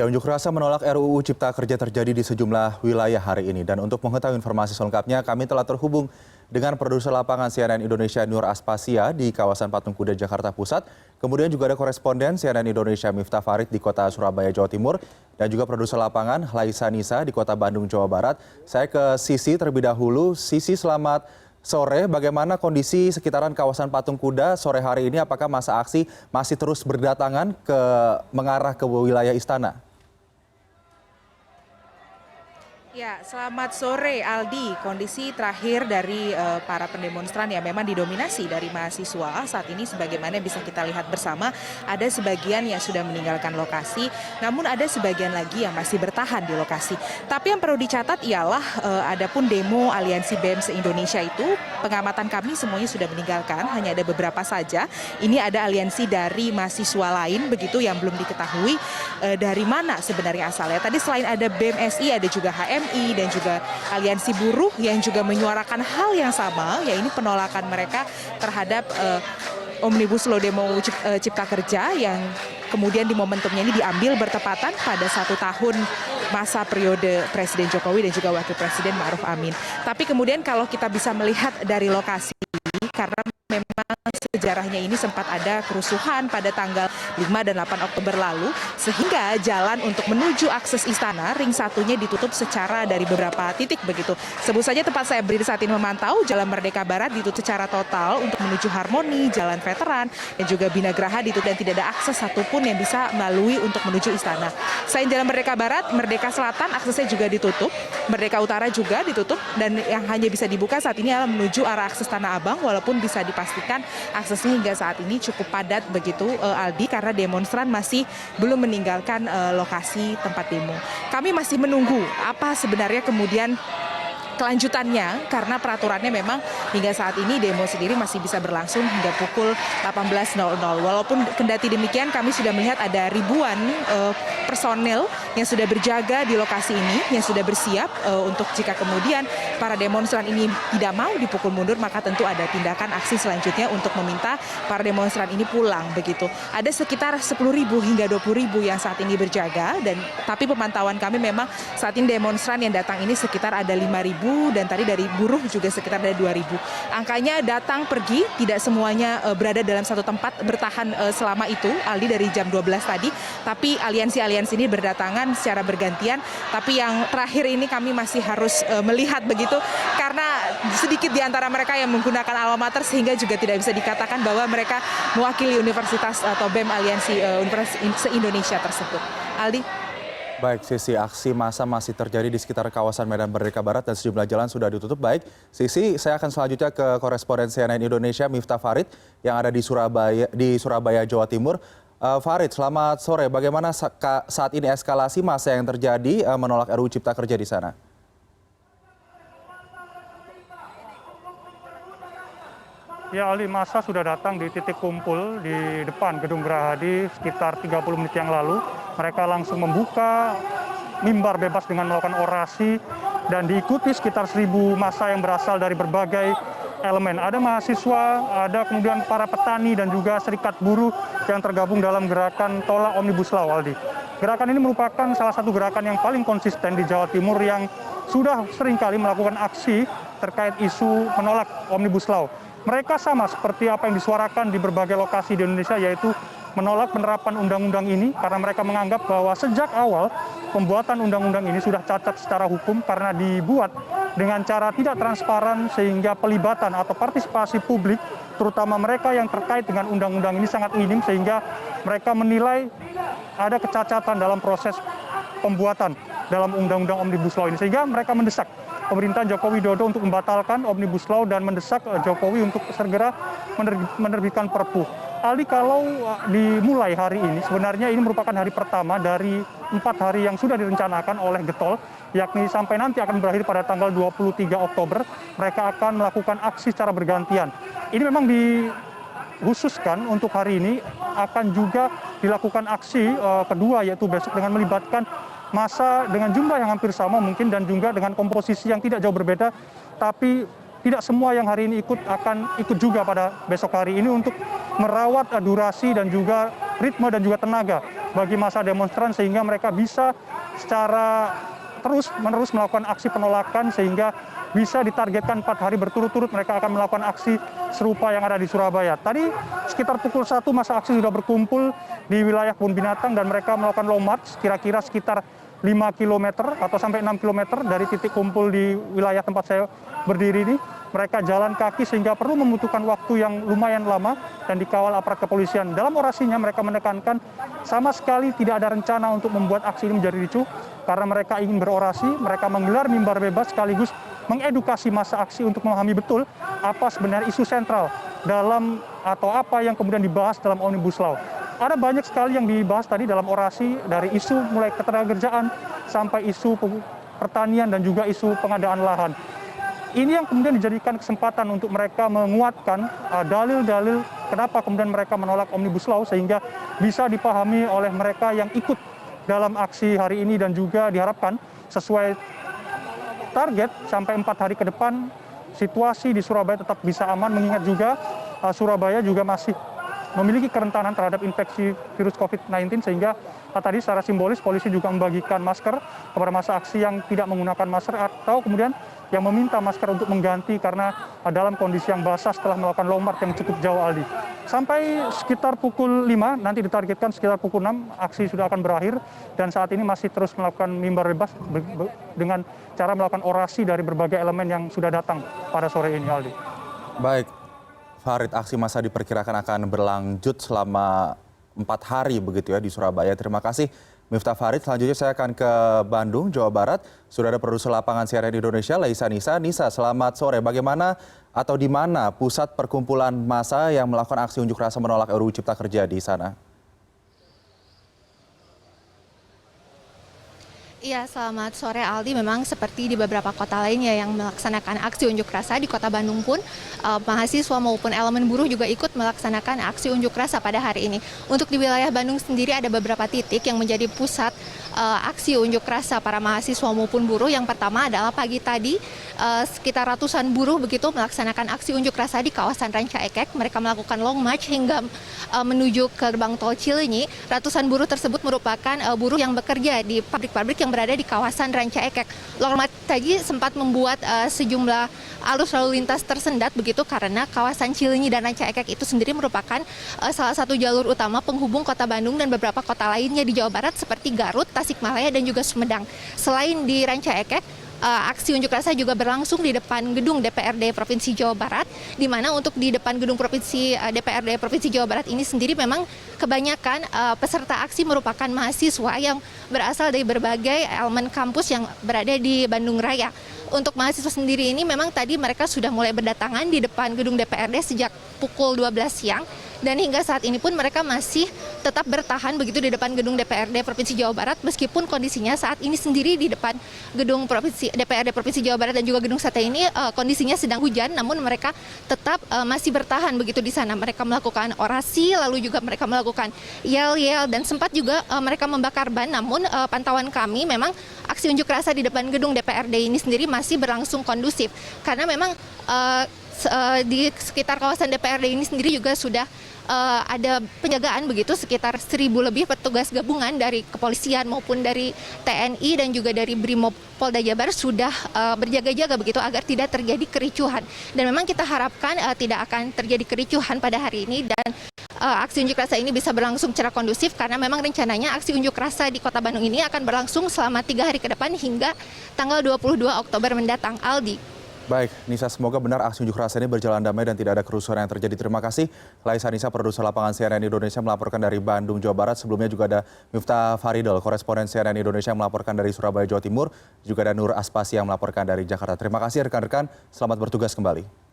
Ya, unjuk rasa menolak RUU Cipta Kerja terjadi di sejumlah wilayah hari ini. Dan untuk mengetahui informasi selengkapnya, kami telah terhubung dengan produser lapangan CNN Indonesia Nur Aspasya di kawasan Patung Kuda, Jakarta Pusat. Kemudian juga ada koresponden CNN Indonesia Miftah Farid di kota Surabaya, Jawa Timur. Dan juga produser lapangan Laisa Nisa di kota Bandung, Jawa Barat. Saya ke Sisi terlebih dahulu. Sisi, selamat sore. Bagaimana kondisi sekitaran kawasan Patung Kuda sore hari ini? Apakah masa aksi masih terus berdatangan mengarah ke wilayah istana? Ya, selamat sore Aldi. Kondisi terakhir dari para pendemonstran ya memang didominasi dari mahasiswa. Saat ini sebagaimana bisa kita lihat bersama, ada sebagian yang sudah meninggalkan lokasi, namun ada sebagian lagi yang masih bertahan di lokasi. Tapi yang perlu dicatat ialah adapun demo Aliansi BEM se-Indonesia itu, pengamatan kami semuanya sudah meninggalkan, hanya ada beberapa saja. Ini ada aliansi dari mahasiswa lain begitu yang belum diketahui dari mana sebenarnya asalnya. Tadi selain ada BEM-SI, ada juga HMI dan juga aliansi buruh yang juga menyuarakan hal yang sama, yaitu penolakan mereka terhadap Omnibus Law demo Cipta Kerja yang kemudian di momentumnya ini diambil bertepatan pada 1 tahun masa periode Presiden Jokowi dan juga Wakil Presiden Ma'ruf Amin. Tapi kemudian kalau kita bisa melihat dari lokasi ini, karena memang sejarahnya ini sempat ada kerusuhan pada tanggal 5 dan 8 Oktober lalu, sehingga jalan untuk menuju akses istana ring satunya ditutup secara dari beberapa titik begitu. Sebut saja tempat saya berdiri saat ini memantau, Jalan Merdeka Barat ditutup secara total untuk menuju Harmoni, Jalan Veteran, dan juga Binagraha ditutup dan tidak ada akses satupun yang bisa melalui untuk menuju istana. Selain Jalan Merdeka Barat, Merdeka Selatan aksesnya juga ditutup, Merdeka Utara juga ditutup, dan yang hanya bisa dibuka saat ini adalah menuju arah akses Tanah Abang, walaupun bisa dipastikan aksesnya hingga saat ini cukup padat begitu Aldi, karena demonstran masih belum meninggalkan lokasi tempat demo. Kami masih menunggu apa sebenarnya kemudian kelanjutannya, karena peraturannya memang hingga saat ini demo sendiri masih bisa berlangsung hingga pukul 18.00. Walaupun kendati demikian kami sudah melihat ada ribuan personel yang sudah berjaga di lokasi ini, yang sudah bersiap untuk jika kemudian para demonstran ini tidak mau dipukul mundur, maka tentu ada tindakan aksi selanjutnya untuk meminta para demonstran ini pulang begitu. Ada sekitar 10.000 hingga 20.000 yang saat ini berjaga, tapi pemantauan kami memang saat ini demonstran yang datang ini sekitar ada 5.000, dan tadi dari buruh juga sekitar ada 2.000. Angkanya datang pergi, tidak semuanya berada dalam satu tempat bertahan selama itu, Aldi, dari jam 12 tadi, tapi aliansi-aliansi ini berdatangan secara bergantian. Tapi yang terakhir ini kami masih harus melihat begitu, karena sedikit di antara mereka yang menggunakan alma mater, sehingga juga tidak bisa dikatakan bahwa mereka mewakili universitas atau BEM Aliansi Universitas se-Indonesia tersebut. Aldi. Baik, Sisi, aksi massa masih terjadi di sekitar kawasan Medan Merdeka Barat dan sejumlah jalan sudah ditutup. Baik, Sisi, saya akan selanjutnya ke koresponden CNN Indonesia Miftah Farid yang ada di Surabaya, Jawa Timur. Farid, selamat sore. Bagaimana saat ini eskalasi massa yang terjadi menolak RUU Cipta Kerja di sana? Ya, Ali, massa sudah datang di titik kumpul di depan Gedung Gerahadi sekitar 30 menit yang lalu. Mereka langsung membuka mimbar bebas dengan melakukan orasi dan diikuti sekitar 1.000 massa yang berasal dari berbagai elemen. Ada mahasiswa, ada kemudian para petani dan juga serikat buruh yang tergabung dalam gerakan tolak Omnibus Law, Aldi. Gerakan ini merupakan salah satu gerakan yang paling konsisten di Jawa Timur yang sudah seringkali melakukan aksi terkait isu menolak Omnibus Law. Mereka sama seperti apa yang disuarakan di berbagai lokasi di Indonesia, yaitu menolak penerapan undang-undang ini karena mereka menganggap bahwa sejak awal pembuatan undang-undang ini sudah cacat secara hukum karena dibuat dengan cara tidak transparan, sehingga pelibatan atau partisipasi publik terutama mereka yang terkait dengan undang-undang ini sangat minim, sehingga mereka menilai ada kecacatan dalam proses pembuatan dalam undang-undang Omnibus Law ini, sehingga mereka mendesak pemerintahan Joko Widodo untuk membatalkan Omnibus Law dan mendesak Jokowi untuk segera menerbitkan Perpu. Aldi, kalau dimulai hari ini, sebenarnya ini merupakan hari pertama dari 4 hari yang sudah direncanakan oleh Getol, yakni sampai nanti akan berakhir pada tanggal 23 Oktober, mereka akan melakukan aksi secara bergantian. Ini memang dikhususkan untuk hari ini, akan juga dilakukan aksi kedua, yaitu besok dengan melibatkan massa dengan jumlah yang hampir sama mungkin dan juga dengan komposisi yang tidak jauh berbeda, tapi tidak semua yang hari ini akan ikut juga pada besok hari ini untuk merawat durasi dan juga ritme dan juga tenaga bagi massa demonstran sehingga mereka bisa secara terus-menerus melakukan aksi penolakan sehingga bisa ditargetkan 4 hari berturut-turut mereka akan melakukan aksi serupa yang ada di Surabaya. Tadi sekitar pukul 1 massa aksi sudah berkumpul di wilayah kebun binatang dan mereka melakukan long march kira-kira sekitar 5 km atau sampai 6 km dari titik kumpul di wilayah tempat saya berdiri ini. Mereka jalan kaki sehingga perlu membutuhkan waktu yang lumayan lama dan dikawal aparat kepolisian. Dalam orasinya mereka menekankan sama sekali tidak ada rencana untuk membuat aksi ini menjadi ricuh karena mereka ingin berorasi, mereka menggelar mimbar bebas sekaligus mengedukasi massa aksi untuk memahami betul apa sebenarnya isu sentral dalam atau apa yang kemudian dibahas dalam Omnibus Law. Ada banyak sekali yang dibahas tadi dalam orasi dari isu mulai ketenagakerjaan sampai isu pertanian dan juga isu pengadaan lahan. Ini yang kemudian dijadikan kesempatan untuk mereka menguatkan dalil-dalil kenapa kemudian mereka menolak Omnibus Law sehingga bisa dipahami oleh mereka yang ikut dalam aksi hari ini dan juga diharapkan sesuai target sampai 4 hari ke depan situasi di Surabaya tetap bisa aman mengingat juga Surabaya juga masih memiliki kerentanan terhadap infeksi virus COVID-19 sehingga tadi secara simbolis polisi juga membagikan masker kepada massa aksi yang tidak menggunakan masker atau kemudian yang meminta masker untuk mengganti karena dalam kondisi yang basah setelah melakukan long march yang cukup jauh, Aldi. Sampai sekitar pukul 5, nanti ditargetkan sekitar pukul 6 aksi sudah akan berakhir dan saat ini masih terus melakukan mimbar bebas dengan cara melakukan orasi dari berbagai elemen yang sudah datang pada sore ini, Aldi. Baik, Farid, aksi massa diperkirakan akan berlanjut selama 4 hari begitu ya di Surabaya. Terima kasih Miftah Farid. Selanjutnya saya akan ke Bandung, Jawa Barat. Sudah ada produser lapangan CNN Indonesia, Laisa Nisa. Nisa, selamat sore. Bagaimana atau di mana pusat perkumpulan massa yang melakukan aksi unjuk rasa menolak RUU Cipta Kerja di sana? Iya, selamat sore Aldi. Memang seperti di beberapa kota lainnya yang melaksanakan aksi unjuk rasa, di Kota Bandung pun mahasiswa maupun elemen buruh juga ikut melaksanakan aksi unjuk rasa pada hari ini. Untuk di wilayah Bandung sendiri ada beberapa titik yang menjadi pusat aksi unjuk rasa para mahasiswa maupun buruh. Yang pertama adalah pagi tadi sekitar ratusan buruh begitu melaksanakan aksi unjuk rasa di kawasan Ranca Ekek. Mereka melakukan long march hingga menuju ke gerbang tol Cileunyi. Ratusan buruh tersebut merupakan buruh yang bekerja di pabrik-pabrik yang berada di kawasan Ranca Ekek. Long march tadi sempat membuat sejumlah arus lalu lintas tersendat begitu karena kawasan Cileunyi dan Ranca Ekek itu sendiri merupakan salah satu jalur utama penghubung Kota Bandung dan beberapa kota lainnya di Jawa Barat seperti Garut, Tasikmalaya dan juga Sumedang. Selain di Ranca Ekek, aksi unjuk rasa juga berlangsung di depan gedung DPRD Provinsi Jawa Barat, di mana untuk di depan gedung DPRD Provinsi Jawa Barat ini sendiri memang kebanyakan peserta aksi merupakan mahasiswa yang berasal dari berbagai elemen kampus yang berada di Bandung Raya. Untuk mahasiswa sendiri ini memang tadi mereka sudah mulai berdatangan di depan gedung DPRD sejak pukul 12 siang. Dan hingga saat ini pun mereka masih tetap bertahan begitu di depan gedung DPRD Provinsi Jawa Barat meskipun kondisinya saat ini sendiri di depan gedung DPRD Provinsi Jawa Barat dan juga gedung Sate ini kondisinya sedang hujan, namun mereka tetap masih bertahan begitu di sana. Mereka melakukan orasi, lalu juga mereka melakukan yel-yel dan sempat juga mereka membakar ban, namun pantauan kami memang aksi unjuk rasa di depan gedung DPRD ini sendiri masih berlangsung kondusif karena memang di sekitar kawasan DPRD ini sendiri juga sudah ada penjagaan begitu sekitar 1.000 lebih petugas gabungan dari kepolisian maupun dari TNI dan juga dari Brimob Polda Jabar sudah berjaga-jaga begitu agar tidak terjadi kericuhan. Dan memang kita harapkan tidak akan terjadi kericuhan pada hari ini dan aksi unjuk rasa ini bisa berlangsung secara kondusif karena memang rencananya aksi unjuk rasa di Kota Bandung ini akan berlangsung selama 3 hari ke depan hingga tanggal 22 Oktober mendatang. Aldi. Baik, Nisa, semoga benar aksi unjuk rasa ini berjalan damai dan tidak ada kerusuhan yang terjadi. Terima kasih. Laisa Nisa, produser lapangan CNN Indonesia melaporkan dari Bandung, Jawa Barat. Sebelumnya juga ada Miftah Faridol, koresponden CNN Indonesia melaporkan dari Surabaya, Jawa Timur. Juga ada Nur Aspasya yang melaporkan dari Jakarta. Terima kasih rekan-rekan, selamat bertugas kembali.